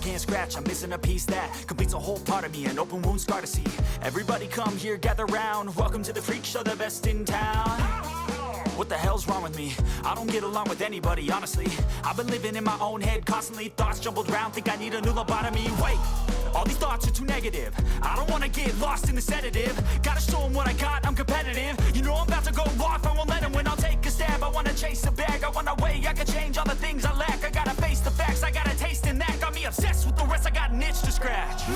can't scratch. I'm missing a piece that completes a whole part of me, an open wound scar to see. Everybody come here, gather round. Welcome to the freak show, the best in town. What the hell's wrong with me? I don't get along with anybody, honestly. I've been living in my own head constantly. Thoughts jumbled round, think I need a new lobotomy. Wait, all these thoughts are too negative. I don't wanna get lost in the sedative. Gotta show them what I got, I'm competitive. You know I'm about to go off, I won't let them win. I'll take a stab, I wanna chase a bag. I want a way I can change all the things I lack. I gotta face the facts, I got a taste in that. Got me obsessed with the rest, I got an itch to scratch. I'll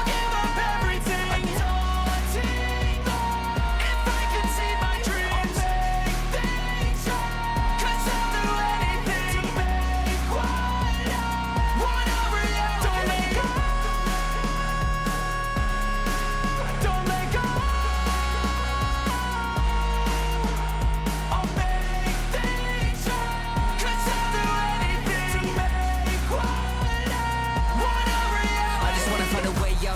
give up everything.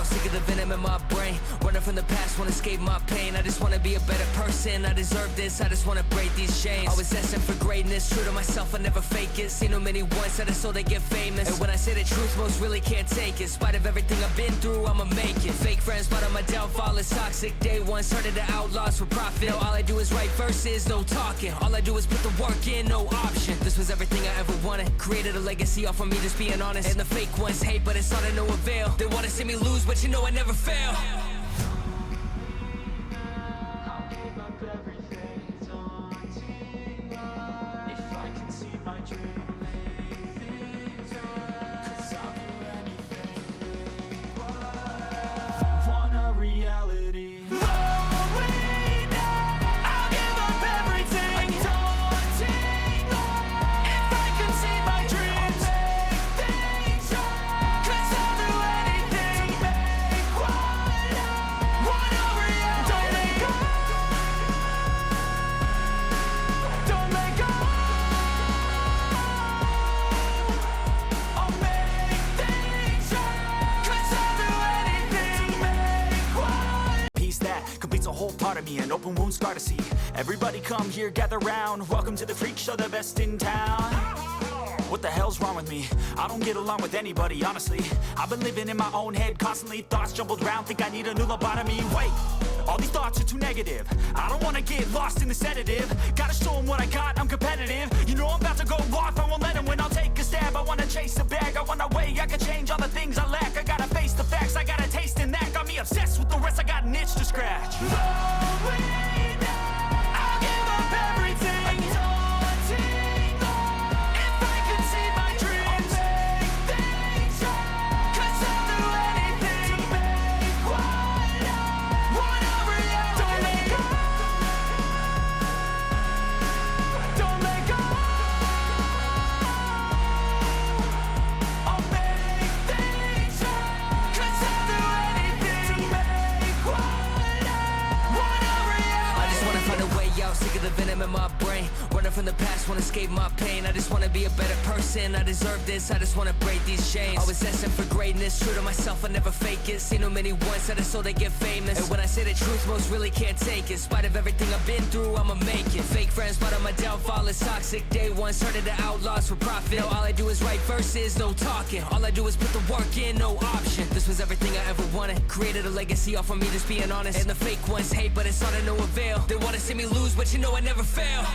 Sick of the venom in my brain, running from the past, wanna escape my pain. I just wanna be a better person, I deserve this, I just wanna break these chains. Always asking for greatness, true to myself, I never fake it. Seen too many once that I so they get famous. And when I say the truth, most really can't take it. In spite of everything I've been through, I'ma make it. Fake friends, but on my downfall is toxic. Day one, started to outlaws for profit. Now all I do is write verses, no talking. All I do is put the work in, no option. This was everything I ever wanted, created a legacy off of me just being honest. And the fake ones hate, but it's all to no avail. They wanna see me lose, but you know I never fail. I'll give up everything, daunting if I can see my dream, lay things up, 'cause I'll do anything, want a reality. I'll give up everything, daunting if I can see my dreams, lay things up, 'cause I'll do anything. Whole part of me, an open wound scar to see. Everybody come here, gather round. Welcome to the freak show, the best in town. What the hell's wrong with me? I don't get along with anybody, honestly. I've been living in my own head constantly. Thoughts jumbled round, think I need a new lobotomy. Wait, all these thoughts are too negative. I don't wanna get lost in the sedative. Gotta show them what I got, I'm competitive. You know I'm about to go off, I won't let them win. I'll take a stab, I wanna chase a bag. I want a way I can change all the things I lack. I gotta face the facts, I got a taste in that. Got me obsessed with the rest, I got an itch to scratch. I'll give up everything, daunting if I can see my dreams, make things up, 'cause I'll do anything to make what I want a reality. Don't let go, don't let go. I'll make things up, 'cause I'll do anything to make what I want a reality. I just wanna find a way out, sick of the venom in my brain, running from the past, wanna escape my pain. I just wanna be a better person, I deserve this, I just wanna break these chains. Always asking for greatness, true to myself, I never fake it. Seen too many once that I so they get famous. And when I say the truth, most really can't take it. In spite of everything I've been through, I'ma make it. Fake friends, but on my downfall is toxic. Day one, started to outlaws for profit. Now all I do is write verses, no talking. All I do is put the work in, no option. This was everything I ever wanted, created a legacy off of me just being honest. And the fake ones hate, but it's all to no avail. They wanna see me lose, but you know I never fail.